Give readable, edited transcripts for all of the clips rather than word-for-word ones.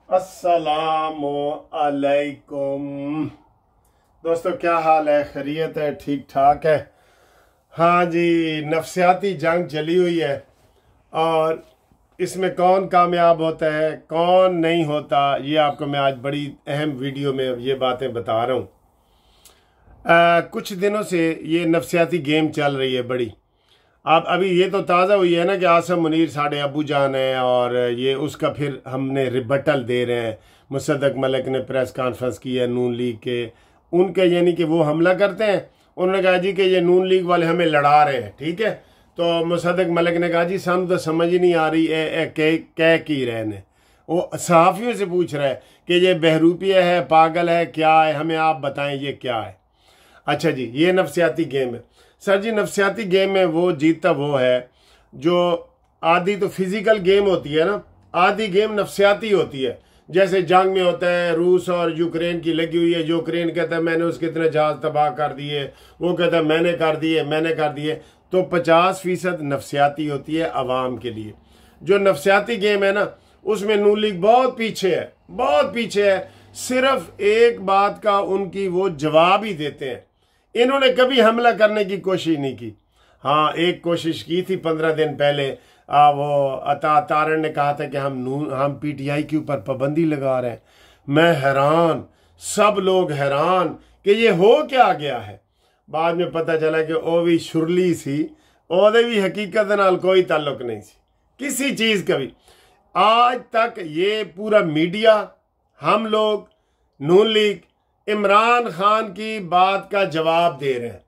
अस्सलामु अलैकुम दोस्तों, क्या हाल है? खैरियत है? ठीक ठाक है? हाँ जी, नफसियाती जंग चली हुई है और इसमें कौन कामयाब होता है कौन नहीं होता, ये आपको मैं आज बड़ी अहम वीडियो में ये बातें बता रहा हूँ। कुछ दिनों से ये नफसियाती गेम चल रही है बड़ी। आप अभी ये तो ताज़ा हुई है ना कि आसम मुनीर साढ़े अबू जान है और ये उसका फिर हमने रिबटल दे रहे हैं। मुसद्दक मलिक ने प्रेस कॉन्फ्रेंस की है नून लीग के, उनके यानी कि वो हमला करते हैं। उन्होंने कहा जी कि ये नून लीग वाले हमें लड़ा रहे हैं, ठीक है। तो मुसद्दक मलिक ने कहा जी सानू तो समझ ही नहीं आ रही कह की रहे ने। वो सहाफ़ियों से पूछ रहा है कि ये बहरूपिया है, पागल है, क्या है, हमें आप बताएं ये क्या है। अच्छा जी, ये नफसियाती गेम है। सर जी, नफसियाती गेम में वो जीतता वो है जो आधी तो फिजिकल गेम होती है ना, आधी गेम नफसियाती होती है। जैसे जंग में होता है रूस और यूक्रेन की लगी हुई है, यूक्रेन कहता है मैंने उसके इतने जहाज तबाह कर दिए, वो कहता है मैंने कर दिए। तो 50% नफसियाती होती है अवाम के लिए। जो नफसियाती गेम है ना, उसमें नून लीग बहुत पीछे है, बहुत पीछे है। सिर्फ एक बात का उनकी वो जवाब ही देते हैं। इन्होंने कभी हमला करने की कोशिश नहीं की। हाँ, एक कोशिश की थी 15 दिन पहले। वो अता तारण ने कहा था कि हम पीटीआई के ऊपर पाबंदी लगा रहे हैं। मैं हैरान, सब लोग हैरान कि ये हो क्या गया है। बाद में पता चला कि ओ भी शुरली सी, ओदे भी हकीकत नाल कोई ताल्लुक नहीं सी किसी चीज का भी। आज तक ये पूरा मीडिया, हम लोग, नून लीग इमरान खान की बात का जवाब दे रहे हैं।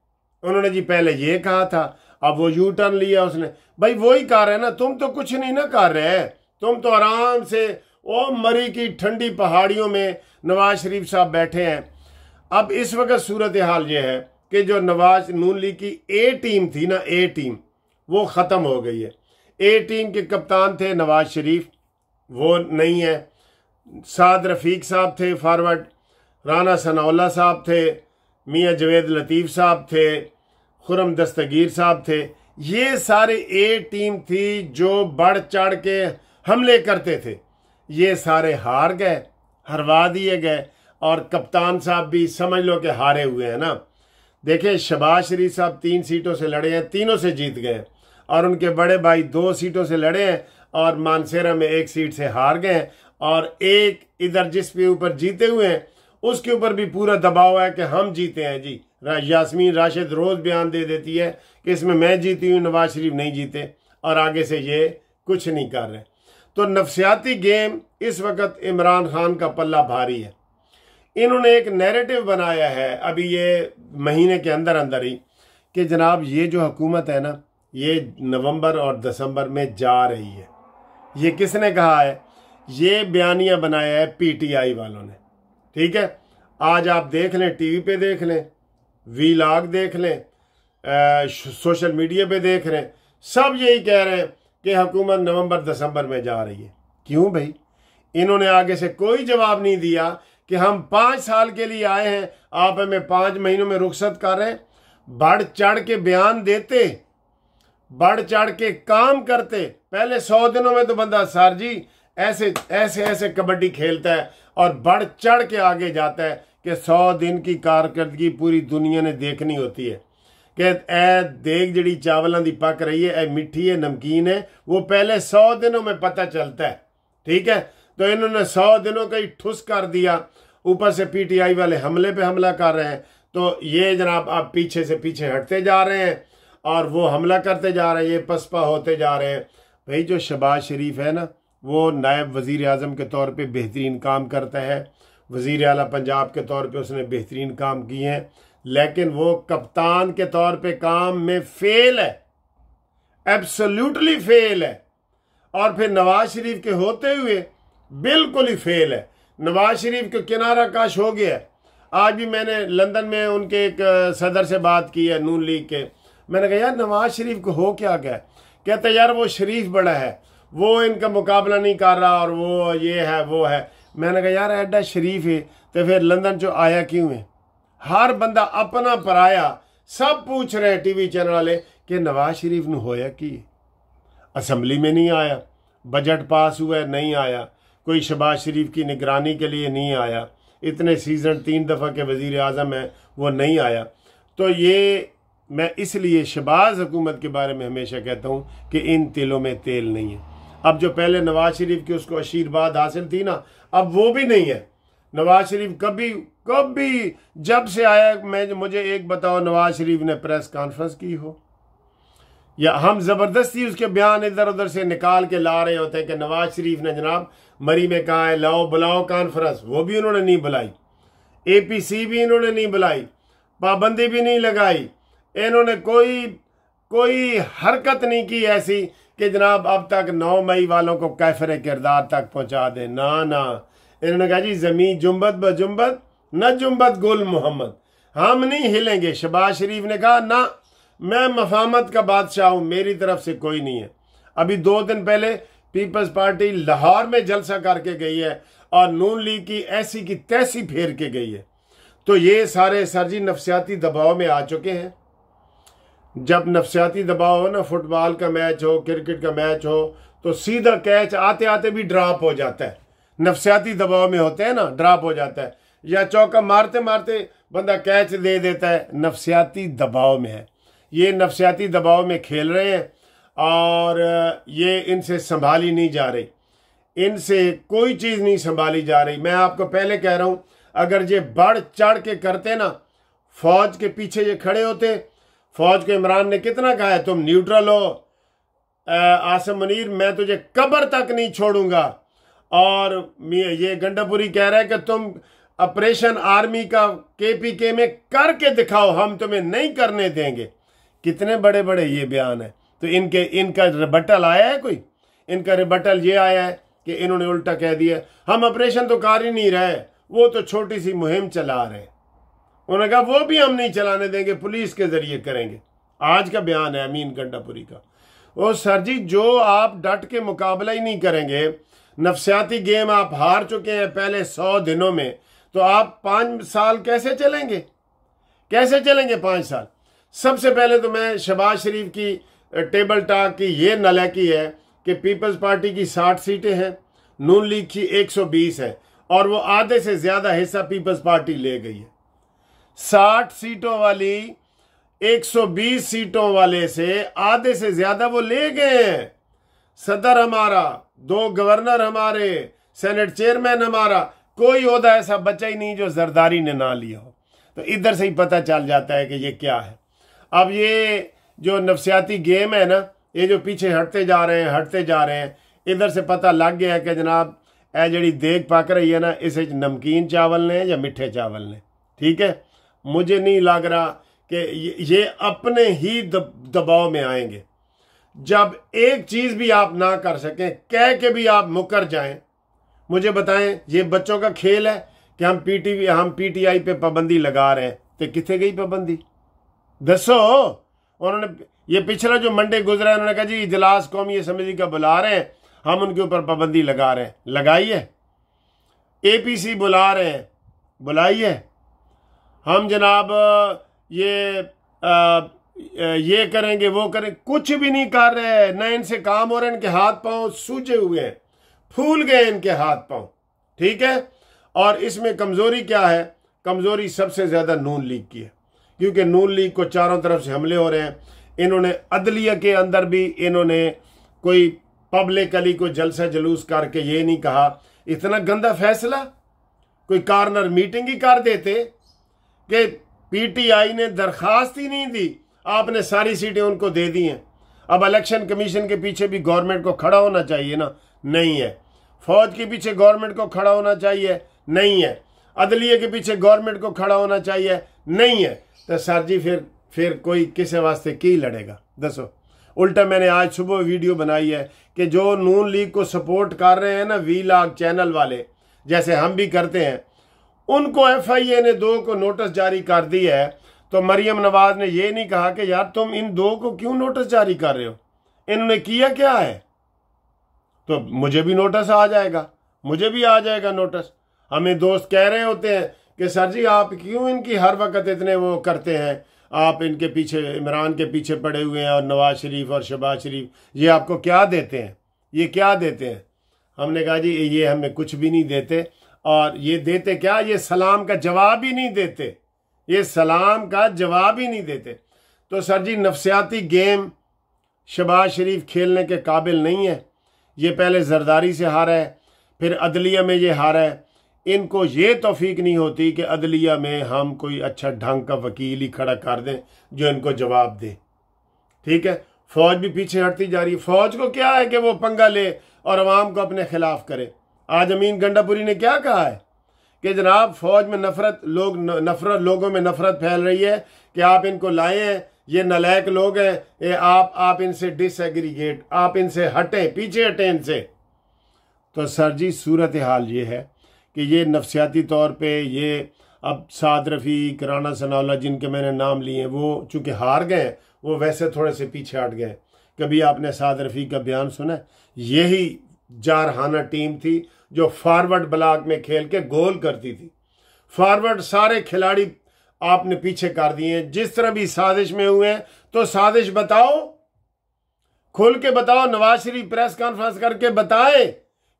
उन्होंने जी पहले ये कहा था, अब वो यू टर्न लिया उसने। भाई वही कर रहे हैं ना, तुम तो कुछ नहीं ना कर रहे हैं। तुम तो आराम से ओ मरी की ठंडी पहाड़ियों में नवाज शरीफ साहब बैठे हैं। अब इस वक्त सूरत हाल ये है कि जो नवाज नून लीग की ए टीम थी ना, ए टीम वो ख़त्म हो गई है। ए टीम के कप्तान थे नवाज शरीफ, वो नहीं है। साद रफीक साहब थे फॉरवर्ड, राना सनाउल्लाह साहब थे, मियाँ जवेद लतीफ़ साहब थे, खुरम दस्तगीर साहब थे। ये सारे ए टीम थी जो बढ़ चढ़ के हमले करते थे। ये सारे हार गए, हरवा दिए गए और कप्तान साहब भी समझ लो कि हारे हुए हैं ना। देखिए, शहबाज शरीफ साहब 3 सीटों से लड़े हैं, तीनों से जीत गए और उनके बड़े भाई 2 सीटों से लड़े हैं और मानसेरा में 1 सीट से हार गए। और एक इधर जिस पे ऊपर जीते हुए हैं उसके ऊपर भी पूरा दबाव है कि हम जीते हैं जी। यास्मीन राशिद रोज बयान दे देती है कि इसमें मैं जीती हूँ, नवाज शरीफ नहीं जीते, और आगे से ये कुछ नहीं कर रहे। तो नफसियाती गेम इस वक्त इमरान खान का पल्ला भारी है। इन्होंने एक नैरेटिव बनाया है अभी ये महीने के अंदर अंदर ही कि जनाब ये जो हुकूमत है ना, ये नवंबर और दिसंबर में जा रही है। ये किसने कहा है? ये बयानिया बनाया है पीटीआई वालों ने, ठीक है। आज आप देख लें, टीवी पे देख लें, वीलॉग देख लें, सोशल मीडिया पे देख रहे हैं, सब यही कह रहे हैं कि हुकूमत नवंबर दिसंबर में जा रही है। क्यों भाई? इन्होंने आगे से कोई जवाब नहीं दिया कि हम 5 साल के लिए आए हैं, आप हमें 5 महीनों में रुखसत कर रहे हैं। बढ़ चढ़ के बयान देते, बढ़ चढ़ के काम करते। पहले 100 दिनों में तो बंदा सर जी ऐसे ऐसे ऐसे कबड्डी खेलता है और बढ़ चढ़ के आगे जाता है कि 100 दिन की कारकर्दगी पूरी दुनिया ने देखनी होती है कि ए देग जड़ी चावलों की पक रही है, ए मिठी है, नमकीन है, वो पहले 100 दिनों में पता चलता है, ठीक है। तो इन्होंने 100 दिनों का ही ठुस कर दिया, ऊपर से पीटीआई वाले हमले पे हमला कर रहे हैं। तो ये जनाब आप पीछे से पीछे हटते जा रहे हैं और वो हमला करते जा रहे हैं, ये पसपा होते जा रहे हैं। भाई जो शहबाज शरीफ है ना, वो नायब वज़ीर आज़म के तौर पे बेहतरीन काम करता है, वज़ीर आला पंजाब के तौर पे उसने बेहतरीन काम किए हैं, लेकिन वो कप्तान के तौर पे काम में फेल है, एब्सोल्युटली फेल है। और फिर नवाज शरीफ के होते हुए बिल्कुल ही फेल है। नवाज शरीफ को किनारा काश हो गया है। आज भी मैंने लंदन में उनके एक सदर से बात की है नून लीग के। मैंने कहा यार नवाज शरीफ को हो क्या गया? कहते यार वो शरीफ बड़ा है, वो इनका मुकाबला नहीं कर रहा और वो ये है वो है। मैंने कहा यार एडा शरीफ है तो फिर लंदन जो आया क्यों है? हर बंदा अपना पराया, सब पूछ रहे हैं टीवी चैनल वाले कि नवाज शरीफ ने होया की? असम्बली में नहीं आया, बजट पास हुआ है नहीं आया, कोई शहबाज शरीफ की निगरानी के लिए नहीं आया, इतने सीज़न 3 दफ़ा के वज़ीर आज़म हैं वो नहीं आया। तो ये मैं इसलिए शहबाज हुकूमत के बारे में हमेशा कहता हूँ कि इन तिलों में तेल नहीं है। अब जो पहले नवाज शरीफ की उसको आशीर्वाद हासिल थी ना, अब वो भी नहीं है। नवाज शरीफ कभी जब से आया, मुझे एक बताओ नवाज शरीफ ने प्रेस कॉन्फ्रेंस की हो, या हम ज़बरदस्ती उसके बयान इधर उधर से निकाल के ला रहे होते हैं कि नवाज शरीफ ने जनाब मरी में कहा है लाओ बुलाओ कॉन्फ्रेंस, वो भी उन्होंने नहीं बुलाई, APC भी इन्होंने नहीं बुलाई, पाबंदी भी नहीं लगाई, इन्होंने कोई हरकत नहीं की ऐसी कि जनाब अब तक 9 मई वालों को कैफरे किरदार तक पहुंचा दे। ना, इन्होंने कहा जी ज़मीन जुम्बत ब जुम्बत न जुम्बत गुल मोहम्मद, हम नहीं हिलेंगे। शहबाज शरीफ ने कहा ना, मैं मफामत का बादशाह हूं, मेरी तरफ से कोई नहीं है। अभी 2 दिन पहले पीपल्स पार्टी लाहौर में जलसा करके गई है और नून लीग की ऐसी की तैसी फेर के गई है। तो ये सारे सरजी नफसियाती दबाव में आ चुके हैं। जब नफसियाती दबाव हो ना, फुटबॉल का मैच हो, क्रिकेट का मैच हो, तो सीधा कैच आते आते भी ड्रॉप हो जाता है। नफसियाती दबाव में होते हैं ना, ड्रॉप हो जाता है, या चौका मारते मारते बंदा कैच दे देता है, नफसियाती दबाव में है। ये नफसियाती दबाव में खेल रहे हैं और ये इनसे संभाली नहीं जा रही, इनसे कोई चीज़ नहीं संभाली जा रही। मैं आपको पहले कह रहा हूँ, अगर ये बढ़ चढ़ के करते ना, फौज के पीछे ये खड़े होते, फौज को इमरान ने कितना कहा है तुम न्यूट्रल हो, आसिम मुनीर मैं तुझे कब्र तक नहीं छोड़ूंगा, और ये गंडापुरी कह रहा है कि तुम ऑपरेशन आर्मी का KPK में करके दिखाओ, हम तुम्हें नहीं करने देंगे। कितने बड़े बड़े ये बयान है। तो इनका रिबटल आया है कोई? इनका रिबटल ये आया है कि इन्होंने उल्टा कह दिया हम ऑपरेशन तो कर ही नहीं रहे, वो तो छोटी सी मुहिम चला रहे हैं। उन्होंने कहा वो भी हम नहीं चलाने देंगे, पुलिस के जरिए करेंगे। आज का बयान है अमीन गंडापुरी का। ओ सर जी, जो आप डट के मुकाबला ही नहीं करेंगे, नफसियाती गेम आप हार चुके हैं पहले 100 दिनों में, तो आप 5 साल कैसे चलेंगे? कैसे चलेंगे 5 साल? सबसे पहले तो मैं शहबाज शरीफ की टेबल टॉक की ये नलायकी है कि पीपल्स पार्टी की 60 सीटें हैं, नून लीग की 120 है, और वो आधे से ज्यादा हिस्सा पीपल्स पार्टी ले गई है। 60 सीटों वाली 120 सीटों वाले से आधे से ज्यादा वो ले गए हैं। सदर हमारा, 2 गवर्नर हमारे, सेनेट चेयरमैन हमारा, कोई ओहदा ऐसा बचा ही नहीं जो जरदारी ने ना लिया हो। तो इधर से ही पता चल जाता है कि ये क्या है। अब ये जो नफसियाती गेम है ना, ये जो पीछे हटते जा रहे हैं, इधर से पता लग गया है कि जनाब ए जड़ी देग पक रही है ना, इसे नमकीन चावल ने या मिठे चावल ने। ठीक है, मुझे नहीं लग रहा कि ये अपने ही दबाव में आएंगे। जब एक चीज भी आप ना कर सकें, कह के भी आप मुकर जाएं, मुझे बताएं ये बच्चों का खेल है कि हम PTI पे पाबंदी लगा रहे हैं, तो किथे गई पाबंदी? दसो। उन्होंने ये पिछला जो मंडे गुजरा है, उन्होंने कहा जी इजलास कौमी असम्बली का बुला रहे हैं, हम उनके ऊपर पाबंदी लगा रहे हैं। लगाई है। APC बुला रहे हैं, बुलाई है। हम जनाब ये करेंगे वो करें, कुछ भी नहीं कर रहे। न इनसे काम हो रहा है, इनके हाथ पांव सूजे हुए हैं, फूल गए इनके हाथ पांव। ठीक है, और इसमें कमजोरी क्या है? कमजोरी सबसे ज्यादा नून लीग की है, क्योंकि नून लीग को चारों तरफ से हमले हो रहे हैं। इन्होंने अदलिया के अंदर भी इन्होंने कोई पब्लिकली कोई जलसा जुलूस करके ये नहीं कहा, इतना गंदा फैसला, कोई कॉर्नर मीटिंग ही कर देते कि PTI ने दरखास्त ही नहीं दी, आपने सारी सीटें उनको दे दी हैं। अब इलेक्शन कमीशन के पीछे भी गवर्नमेंट को खड़ा होना चाहिए ना, नहीं है। फौज के पीछे गवर्नमेंट को खड़ा होना चाहिए, नहीं है। अदलिया के पीछे गवर्नमेंट को खड़ा होना चाहिए, नहीं है। तो सर जी फिर कोई किसी वास्ते की लड़ेगा? दसो। उल्टा मैंने आज सुबह वीडियो बनाई है कि जो नून लीग को सपोर्ट कर रहे हैं ना, वीलॉग चैनल वाले, जैसे हम भी करते हैं, उनको FIA ने 2 को नोटिस जारी कर दी है। तो मरियम नवाज ने ये नहीं कहा कि यार तुम इन 2 को क्यों नोटिस जारी कर रहे हो, इन्होंने किया क्या है? तो मुझे भी नोटिस आ जाएगा, मुझे भी आ जाएगा नोटिस। हमें दोस्त कह रहे होते हैं कि सर जी आप क्यों इनकी हर वक्त इतने वो करते हैं, आप इनके पीछे, इमरान के पीछे पड़े हुए हैं, और नवाज शरीफ और शहबाज शरीफ ये आपको क्या देते हैं, ये क्या देते हैं? हमने कहा जी ये हमें कुछ भी नहीं देते, और ये देते क्या, ये सलाम का जवाब ही नहीं देते, ये सलाम का जवाब ही नहीं देते। तो सर जी नफसियाती गेम शहबाज शरीफ खेलने के काबिल नहीं है। ये पहले जरदारी से हारा है, फिर अदलिया में ये हारा है। इनको ये तौफीक नहीं होती कि अदलिया में हम कोई अच्छा ढंग का वकील ही खड़ा कर दें जो इनको जवाब दे। ठीक है, फौज भी पीछे हटती जा रही है। फौज को क्या है कि वो पंगा ले और अवाम को अपने खिलाफ करे। आज अमीन गंडापुरी ने क्या कहा है कि जनाब फौज में लोगों में नफरत फैल रही है कि आप इनको लाए हैं, ये नलायक लोग हैं, ये आप इनसे डिसएग्रीगेट, आप इनसे हटें, पीछे हटें इनसे। तो सर जी सूरत हाल ये है कि ये नफसियाती तौर पे ये अब साद रफ़ी, कराना सनाउल्लाह जिनके मैंने नाम लिए वो चूँकि हार गए, वो वैसे थोड़े से पीछे हट गए। कभी आपने साद रफ़ी का बयान सुना? यही जारहाना टीम थी जो फॉरवर्ड ब्लॉक में खेल के गोल करती थी। फॉरवर्ड सारे खिलाड़ी आपने पीछे कर दिए हैं। जिस तरह भी साजिश में हुए हैं तो साजिश बताओ, खुल के बताओ। नवाज शरीफ प्रेस कॉन्फ्रेंस करके बताए।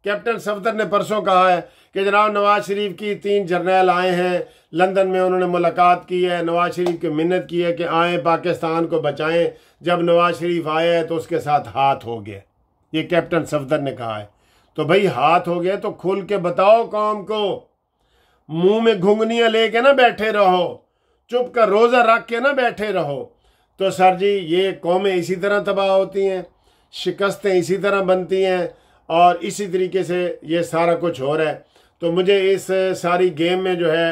कैप्टन सफदर ने परसों कहा है कि जनाब नवाज शरीफ की 3 जर्नैल आए हैं लंदन में, उन्होंने मुलाकात की है, नवाज शरीफ की मिन्नत की है कि आए पाकिस्तान को बचाएं। जब नवाज शरीफ आए हैं तो उसके साथ हाथ हो गया। ये कैप्टन सफदर ने कहा है। तो भाई हाथ हो गया तो खुल के बताओ कौम को। मुंह में घुंघनियां लेके ना बैठे रहो, चुप कर रोजा रख के ना बैठे रहो। तो सर जी ये कौमें इसी तरह तबाह होती हैं, शिकस्तें इसी तरह बनती हैं, और इसी तरीके से ये सारा कुछ हो रहा है। तो मुझे इस सारी गेम में जो है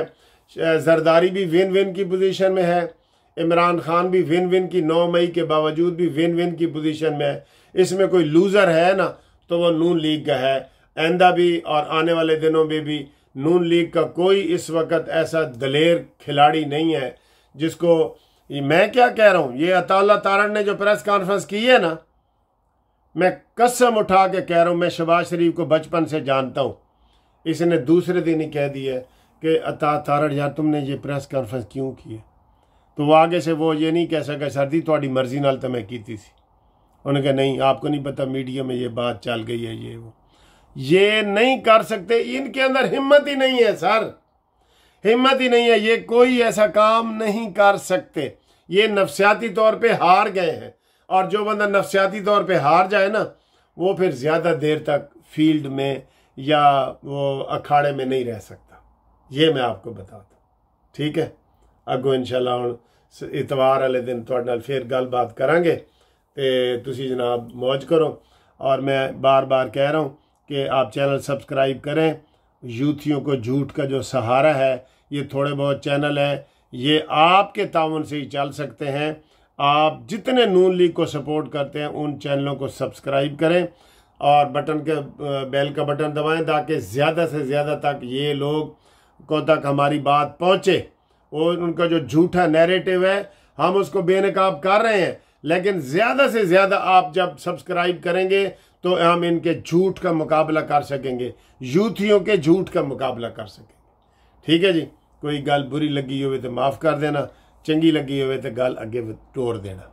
जरदारी भी विन विन की पोजीशन में है, इमरान खान भी विन विन की 9 मई के बावजूद भी विन विन की पोजीशन में है। इसमें कोई लूज़र है ना तो वो नून लीग का है। आइंदा भी और आने वाले दिनों में भी नून लीग का कोई इस वक्त ऐसा दलेर खिलाड़ी नहीं है जिसको, मैं क्या कह रहा हूँ, ये अताउल्लाह तारण ने जो प्रेस कॉन्फ्रेंस की है ना, मैं कसम उठा के कह रहा हूँ, मैं शहबाज शरीफ को बचपन से जानता हूँ। इसने दूसरे दिन ही कह दिया कि अता तारण यार तुमने ये प्रेस कॉन्फ्रेंस क्यों की है। तो वो आगे से वो ये नहीं कह सका सर दी थोड़ी मर्जी नाल तो मैं की थी। उन्होंने कहा नहीं आपको नहीं पता, मीडिया में ये बात चल गई है, ये वो ये नहीं कर सकते। इनके अंदर हिम्मत ही नहीं है सर, हिम्मत ही नहीं है। ये कोई ऐसा काम नहीं कर सकते। ये नफसियाती तौर पे हार गए हैं, और जो बंदा नफसियाती तौर पे हार जाए ना वो फिर ज़्यादा देर तक फील्ड में या वो अखाड़े में नहीं रह सकता। ये मैं आपको बताता। ठीक है, अगो इंशाल्लाह इतवार वाले दिन तुहाडे नाल फिर गलबात करांगे। ते तुसी जनाब मौज करो, और मैं बार बार कह रहा हूँ कि आप चैनल सब्सक्राइब करें। यूथियों को झूठ का जो सहारा है, ये थोड़े बहुत चैनल हैं, ये आपके ताउन से ही चल सकते हैं। आप जितने नून लीग को सपोर्ट करते हैं उन चैनलों को सब्सक्राइब करें और बटन के बेल का बटन दबाएं ताकि ज़्यादा से ज़्यादा तक ये लोग को तक हमारी बात पहुँचे। और उनका जो झूठा नैरेटिव है हम उसको बेनकाब कर रहे हैं, लेकिन ज़्यादा से ज़्यादा आप जब सब्सक्राइब करेंगे तो हम इनके झूठ का मुकाबला कर सकेंगे, यूथियों के झूठ का मुकाबला कर सकेंगे। ठीक है जी, कोई गल बुरी लगी हो तो माफ़ कर देना, चंगी लगी हो तो गल अगे टोर देना।